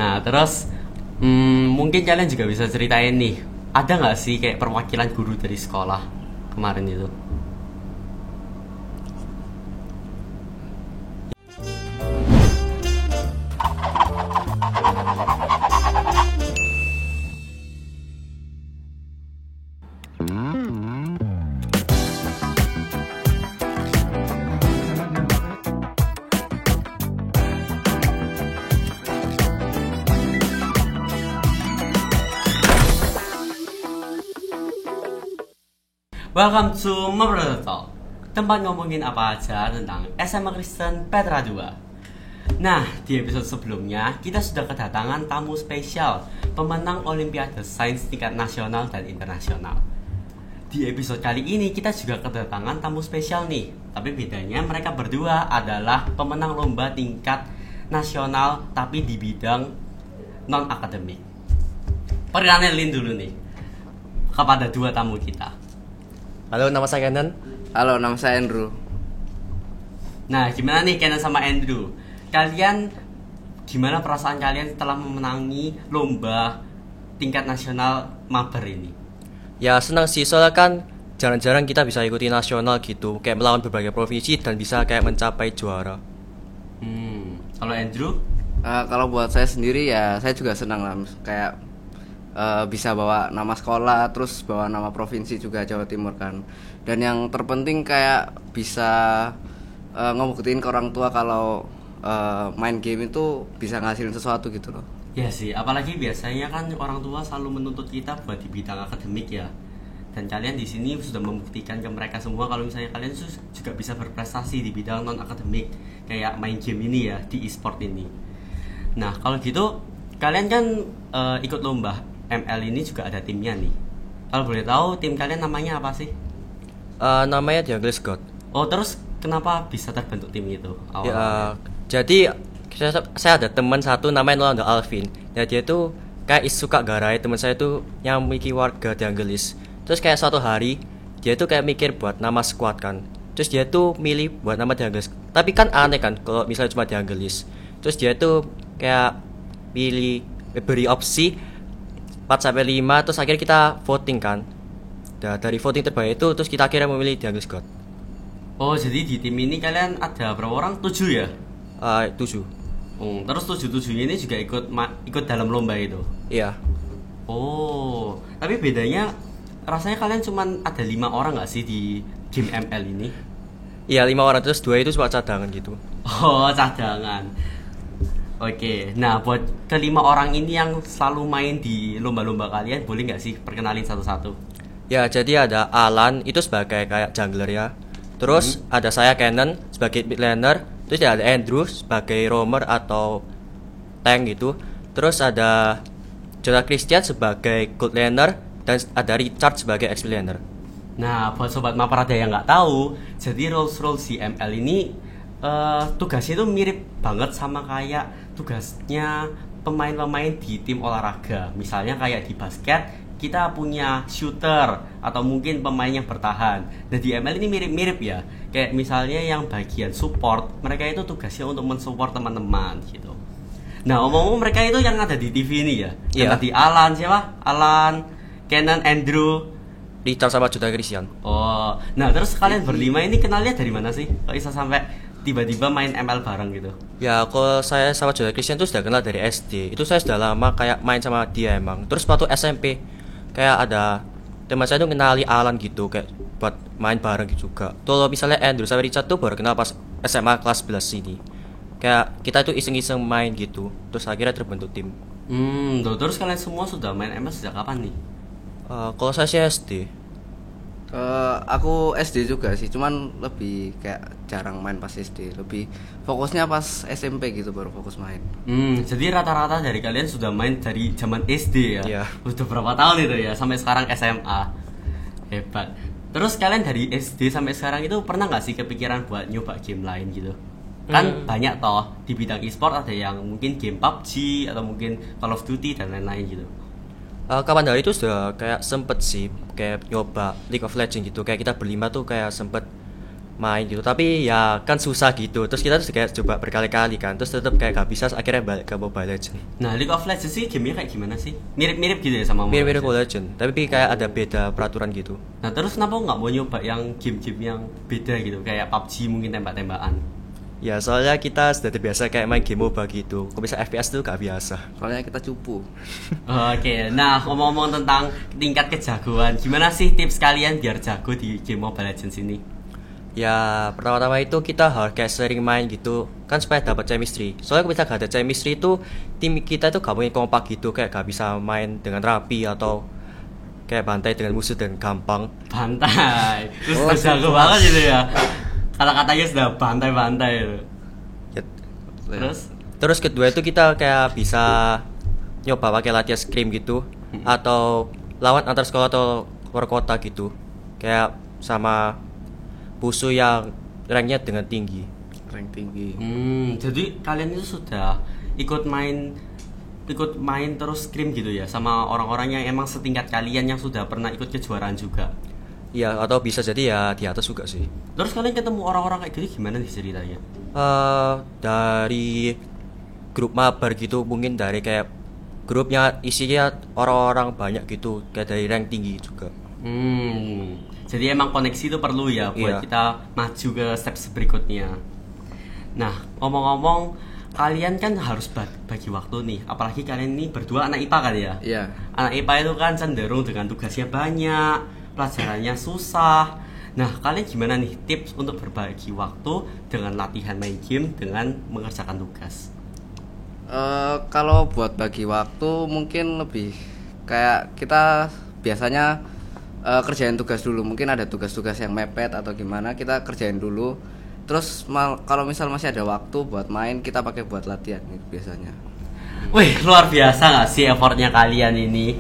Nah, terus mungkin kalian juga bisa ceritain nih, ada nggak sih kayak perwakilan guru dari sekolah kemarin itu? Welcome to Member Talk, tempat ngomongin apa aja tentang SMA Kristen Petra 2. Nah, di episode sebelumnya kita sudah kedatangan tamu spesial, pemenang Olimpiade Sains tingkat nasional dan internasional. Di episode kali ini kita juga kedatangan tamu spesial nih, tapi bedanya mereka berdua adalah pemenang lomba tingkat nasional tapi di bidang non-akademik. Perkenalin dulu nih kepada dua tamu kita. Halo, nama saya Kenan. Halo, nama saya Andrew. Nah, gimana nih Kenan sama Andrew? Kalian, gimana perasaan kalian setelah memenangi lomba tingkat nasional mabar ini? Ya senang sih, soalnya kan jarang-jarang kita bisa ikuti nasional gitu, kayak melawan berbagai provinsi dan bisa kayak mencapai juara. Kalau Andrew? Kalau buat saya sendiri ya saya juga senang lah, kayak bisa bawa nama sekolah, terus bawa nama provinsi juga Jawa Timur kan. Dan yang terpenting kayak bisa ngebuktiin ke orang tua kalau main game itu bisa ngasilin sesuatu gitu loh. Ya sih, apalagi biasanya kan orang tua selalu menuntut kita buat di bidang akademik ya. Dan kalian di sini sudah membuktikan ke mereka semua kalau misalnya kalian juga bisa berprestasi di bidang non akademik kayak main game ini ya, di e-sport ini. Nah, kalau gitu kalian kan ikut lomba ML ini juga ada timnya nih. Kalau boleh tahu tim kalian namanya apa sih? Namanya The English God. Oh, terus kenapa bisa terbentuk tim itu awalnya? Jadi saya ada teman satu namanya Rolando Alvin. Ya dia tuh kayak suka garai, teman saya tuh yang memiliki warga The English. Terus kayak suatu hari dia tuh kayak mikir buat nama squad kan. Terus dia tuh milih buat nama The English. Tapi kan aneh kan kalau misalnya cuma The English. Terus dia tuh kayak beri opsi 4-5, terus akhirnya kita voting kan. Dari voting terbaik itu terus kita akhirnya memilih The English God. Oh, jadi di tim ini kalian ada berapa orang? 7 ya? 7. Terus 7-7 ini juga ikut dalam lomba itu? Iya. Oh, tapi bedanya rasanya kalian cuma ada 5 orang gak sih di game ML ini? Iya, 5 orang, terus 2 itu cuma cadangan gitu. Oh, cadangan. Oke, nah buat kelima orang ini yang selalu main di lomba-lomba kalian, boleh nggak sih perkenalin satu-satu? Ya, jadi ada Alan itu sebagai kayak jungler ya. Terus ada saya Kenan sebagai mid laner. Terus ada Andrew sebagai roamer atau tank gitu. Terus ada Jonah Christian sebagai gold laner dan ada Richard sebagai XP laner. Nah, buat sobat Maparada yang nggak tahu, jadi roles si ML ini tugasnya itu mirip banget sama kayak tugasnya pemain-pemain di tim olahraga. Misalnya kayak di basket kita punya shooter atau mungkin pemain yang bertahan. Dan di ML ini mirip-mirip ya. Kayak misalnya yang bagian support, mereka itu tugasnya untuk mensupport teman-teman gitu. Nah, omong-omong mereka itu yang ada di TV ini ya. Yang tadi Alan siapa? Alan, Kenan, Andrew, Richard sama Jonah Christian. Oh, nah terus kalian berlima ini kenalnya dari mana sih? Kok bisa sampai tiba-tiba main ML bareng gitu? Ya, kalau saya sama Jonah Christian tuh sudah kenal dari SD. Itu saya sudah lama kayak main sama dia emang. Terus waktu SMP kayak ada teman saya tuh kenali Alan gitu kayak buat main bareng gitu juga. Kalau misalnya Andrew sama Richard tuh baru kenal pas SMA kelas 11 sini. Kayak kita tuh iseng-iseng main gitu. Terus akhirnya terbentuk tim. Terus kalian semua sudah main ML sejak kapan nih? Kalau saya sih SD. Aku SD juga sih, cuman lebih kayak jarang main pas SD. Lebih fokusnya pas SMP gitu baru fokus main. Jadi rata-rata dari kalian sudah main dari zaman SD ya? Iya. Udah berapa tahun itu ya, sampai sekarang SMA. Hebat. Terus kalian dari SD sampai sekarang itu pernah gak sih kepikiran buat nyoba game lain gitu? Kan banyak toh di bidang e-sport, ada yang mungkin game PUBG atau mungkin Call of Duty dan lain-lain gitu. Kapan hari itu sudah kayak sempet sih kayak nyoba League of Legends gitu. Kayak kita berlima tuh kayak sempet main gitu, tapi ya kan susah gitu, terus kita tuh kayak coba berkali-kali kan, terus tetap kayak gak bisa, akhirnya balik ke Mobile Legends. Nah, League of Legends sih gamenya kayak gimana sih? Mirip-mirip gitu ya sama Mobile Mirip-mirip Mobile Legends? Legends, tapi kayak ada beda peraturan gitu. Nah, terus kenapa nggak mau nyoba yang game-game yang beda gitu, kayak PUBG mungkin tembak-tembakan? Ya soalnya kita sudah terbiasa kayak main game MOBA gitu, kalau bisa FPS tuh gak biasa. Soalnya kita cupu. Oke, nah ngomong-ngomong tentang tingkat kejagoan, gimana sih tips kalian biar jago di game Mobile Legends ini? Ya pertama-tama itu kita harus kayak sering main gitu kan supaya dapat chemistry. Soalnya kalau kita gak ada chemistry itu tim kita itu gak mungkin kompak gitu, kayak gak bisa main dengan rapi atau kayak bantai dengan musuh dengan gampang. Bantai, terus jago banget gitu ya. Kata-katanya sudah bantai-bantai gitu. Ya, Terus kedua itu kita kayak bisa nyoba pakai latihan scrim gitu atau lawan antar sekolah atau luar kota gitu, kayak sama musuh yang ranknya dengan tinggi. Rank tinggi. Jadi kalian itu sudah ikut main terus scrim gitu ya sama orang-orang yang emang setingkat kalian yang sudah pernah ikut kejuaraan juga. Ya atau bisa jadi ya di atas juga sih. Terus kalian ketemu orang-orang kayak gitu gimana nih ceritanya? Dari grup mabar gitu, mungkin dari kayak grupnya isinya orang-orang banyak gitu, kayak dari rank tinggi juga. Jadi emang koneksi itu perlu ya buat Iya. kita maju ke step berikutnya. Nah, ngomong-ngomong, kalian kan harus bagi waktu nih. Apalagi kalian ini berdua anak IPA kan ya? Iya. Anak IPA itu kan cenderung dengan tugasnya banyak, pelajarannya susah. Nah, kalian gimana nih tips untuk berbagi waktu dengan latihan main game dengan mengerjakan tugas? Kalau buat bagi waktu mungkin lebih kayak kita biasanya kerjain tugas dulu. Mungkin ada tugas-tugas yang mepet atau gimana, kita kerjain dulu. Terus kalau misal masih ada waktu buat main, kita pakai buat latihan gitu biasanya. Wih, luar biasa gak sih effortnya kalian ini?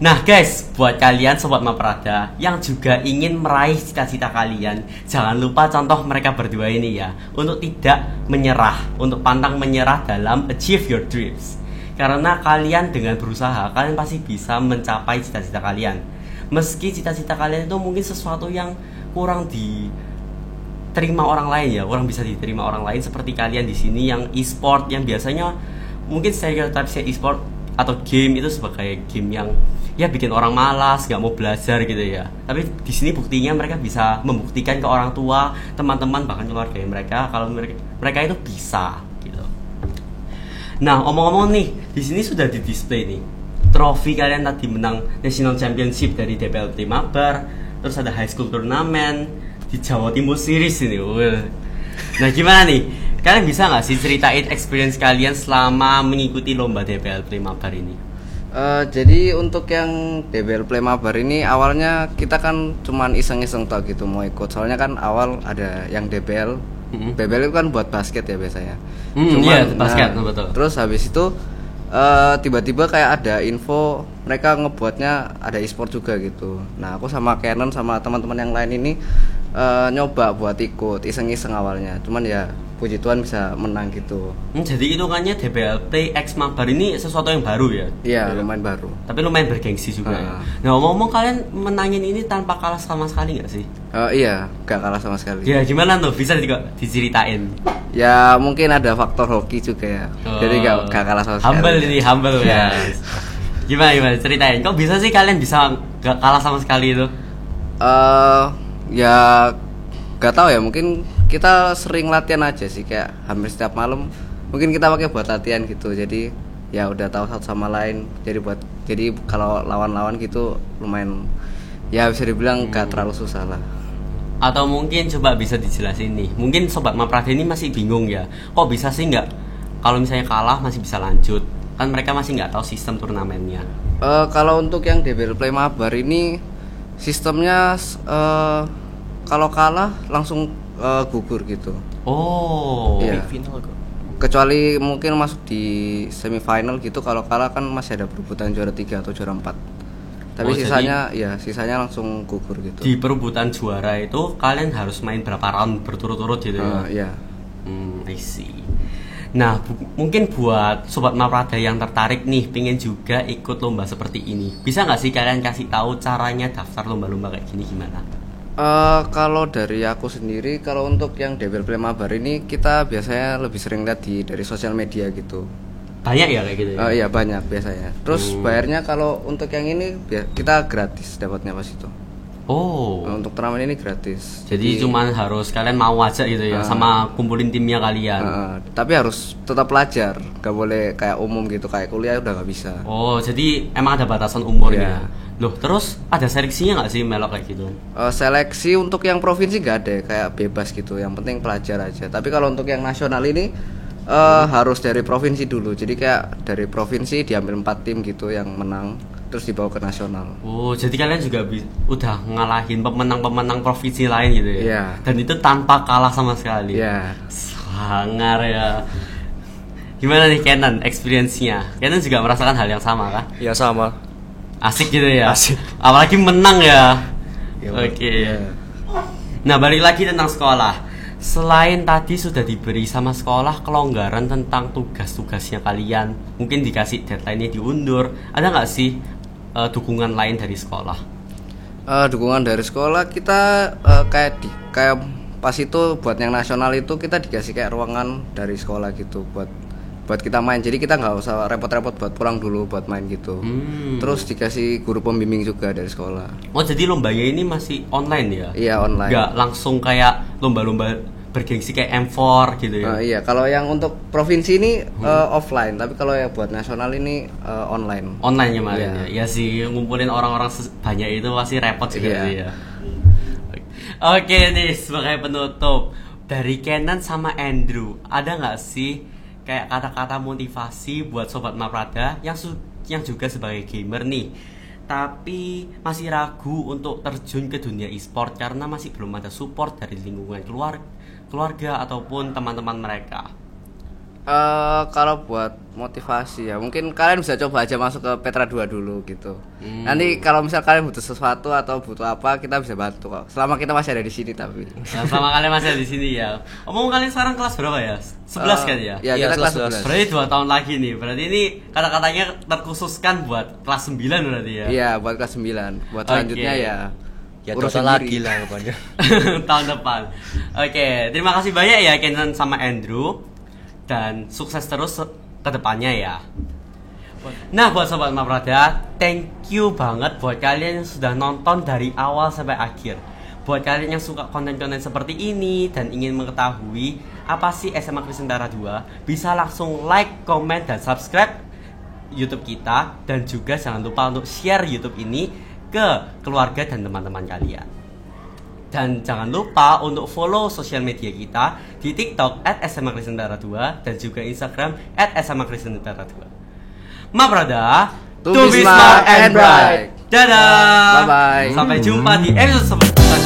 Nah guys, buat kalian Sobat Maprada yang juga ingin meraih cita-cita kalian, jangan lupa contoh mereka berdua ini ya, untuk tidak menyerah, untuk pantang menyerah dalam achieve your dreams. Karena kalian dengan berusaha, kalian pasti bisa mencapai cita-cita kalian. Meski cita-cita kalian itu mungkin sesuatu yang kurang diterima orang lain ya, kurang bisa diterima orang lain, seperti kalian di sini yang e-sport, yang biasanya mungkin stereotipnya e-sport atau game itu sebagai game yang ya bikin orang malas, gak mau belajar gitu ya. Tapi di sini buktinya mereka bisa membuktikan ke orang tua, teman-teman, bahkan keluarga mereka kalau mereka itu bisa gitu. Nah, omong-omong nih, di sini sudah di display nih trofi kalian tadi menang National Championship dari DPLT Mabar, terus ada High School Tournament di Jawa Timur Series ini. Nah, gimana nih? Kalian bisa nggak sih ceritain experience kalian selama mengikuti lomba DPLT Mabar ini? Jadi untuk yang DBL Play Mabar ini awalnya kita kan cuman iseng-iseng tau gitu mau ikut. Soalnya kan awal ada yang DBL. DBL itu kan buat basket ya biasanya. Iya, basket, betul. Terus habis itu tiba-tiba kayak ada info mereka ngebuatnya ada e-sport juga gitu. Nah, aku sama Canon sama teman-teman yang lain ini nyoba buat ikut iseng-iseng awalnya. Cuman ya puji Tuhan bisa menang gitu. Jadi hitungannya DBLT X Mabar ini sesuatu yang baru ya? Iya, lumayan baru. Tapi lumayan bergengsi juga ya. Nah, ngomong-ngomong kalian menangin ini tanpa kalah sama sekali nggak sih? Iya, gak kalah sama sekali. Ya gimana tuh? Bisa diceritain? Ya mungkin ada faktor hoki juga ya. Jadi gak kalah sama sekali. Humble ini, humble ya. Gimana ceritain? Kok bisa sih kalian bisa gak kalah sama sekali itu? Ya gak tahu ya, mungkin kita sering latihan aja sih, kayak hampir setiap malam mungkin kita pakai buat latihan gitu. Jadi ya udah tahu satu sama lain. Jadi kalau lawan-lawan gitu lumayan ya bisa dibilang gak terlalu susah lah. Atau mungkin coba bisa dijelasin nih. Mungkin Sobat Maprada ini masih bingung ya. Kok bisa sih nggak kalau misalnya kalah masih bisa lanjut? Kan mereka masih nggak tahu sistem turnamennya. Kalau untuk yang DBL Play Mabar ini sistemnya kalau kalah langsung gugur gitu. Oh. Iya. Final kok. Kecuali mungkin masuk di semifinal gitu, kalau kalah kan masih ada perebutan juara 3 atau juara 4. Tapi sisanya langsung gugur gitu. Di perebutan juara itu kalian harus main berapa round berturut-turut gitu ya? Iya. I see. Nah, mungkin buat Sobat Maprada yang tertarik nih, pengen juga ikut lomba seperti ini, bisa nggak sih kalian kasih tahu caranya daftar lomba-lomba kayak gini gimana? Kalau dari aku sendiri, kalau untuk yang Devil Play Mabar ini kita biasanya lebih sering lihat dari sosial media gitu. Banyak ya kayak gitu ya? Iya banyak biasanya. Terus bayarnya kalau untuk yang ini kita gratis dapatnya pas itu. Oh. Untuk turnamen ini gratis. Jadi cuman harus kalian mau aja gitu ya, sama kumpulin timnya kalian. Tapi harus tetap pelajar, gak boleh kayak umum gitu, kayak kuliah udah gak bisa. Oh, jadi emang ada batasan umur Iya. ya? Loh, terus ada seleksinya nggak sih melok kayak gitu? Seleksi untuk yang provinsi gak ada, kayak bebas gitu. Yang penting pelajar aja. Tapi kalau untuk yang nasional ini harus dari provinsi dulu. Jadi kayak dari provinsi diambil 4 tim gitu yang menang, terus dibawa ke nasional. Oh, jadi kalian juga udah ngalahin pemenang-pemenang provinsi lain gitu ya? Iya. Dan itu tanpa kalah sama sekali? Iya. Sangar ya. Gimana nih Kenan, experience-nya? Kenan juga merasakan hal yang sama kah? Ya sama. Asik gitu ya? Asik. Apalagi menang ya? Ya, Oke. Iya. Nah, balik lagi tentang sekolah. Selain tadi sudah diberi sama sekolah kelonggaran tentang tugas-tugasnya kalian, mungkin dikasih deadline-nya diundur, ada nggak sih dukungan lain dari sekolah? Dukungan dari sekolah kita kayak pas itu buat yang nasional itu kita dikasih kayak ruangan dari sekolah gitu buat kita main. Jadi kita nggak usah repot-repot buat pulang dulu buat main gitu. Terus dikasih guru pembimbing juga dari sekolah. Oh, jadi lombanya ini masih online ya? Iya online. Nggak langsung kayak lomba-lomba bergengsi kayak M4 gitu ya? Iya, kalau yang untuk provinsi ini offline, tapi kalau yang buat nasional ini online. Online ya Marin Iya. ya? Ya sih, ngumpulin orang-orang banyak itu pasti repot juga Iya. sih ya. Oke nih, sebagai penutup dari Kenan sama Andrew, ada nggak sih kayak kata-kata motivasi buat sobat Maprada yang juga sebagai gamer nih, tapi masih ragu untuk terjun ke dunia e-sport karena masih belum ada support dari lingkungan keluarga ataupun teman-teman mereka? Kalau buat motivasi ya mungkin kalian bisa coba aja masuk ke Petra 2 dulu gitu. Nanti kalau misal kalian butuh sesuatu atau butuh apa, kita bisa bantu kok. Selama kita masih ada di sini tapi. Nah, selama kalian masih ada di sini ya. Omong kalian sekarang kelas berapa ya? 11 kan ya? Ya, Iya, kita kelas 11. 11. Berarti 2 tahun lagi nih. Berarti ini kata-katanya terkhususkan buat kelas 9 berarti ya? Iya, buat kelas 9. Buat Oke. selanjutnya ya Ya urusin total diri. lagi lah pokoknya. Tahun depan. Oke, terima kasih banyak ya Kenan sama Andrew. Dan sukses terus ke depannya ya. Nah, buat sobat Maprada, thank you banget buat kalian yang sudah nonton dari awal sampai akhir. Buat kalian yang suka konten-konten seperti ini dan ingin mengetahui apa sih SMA Kristen Tara 2, bisa langsung like, comment, dan subscribe YouTube kita. Dan juga jangan lupa untuk share YouTube ini ke keluarga dan teman-teman kalian. Dan jangan lupa untuk follow sosial media kita di TikTok @smakristentara2 dan juga Instagram @smakristentara2. Maprada, To be smart and bright. Dadah. Bye-bye. Sampai jumpa di episode selanjutnya.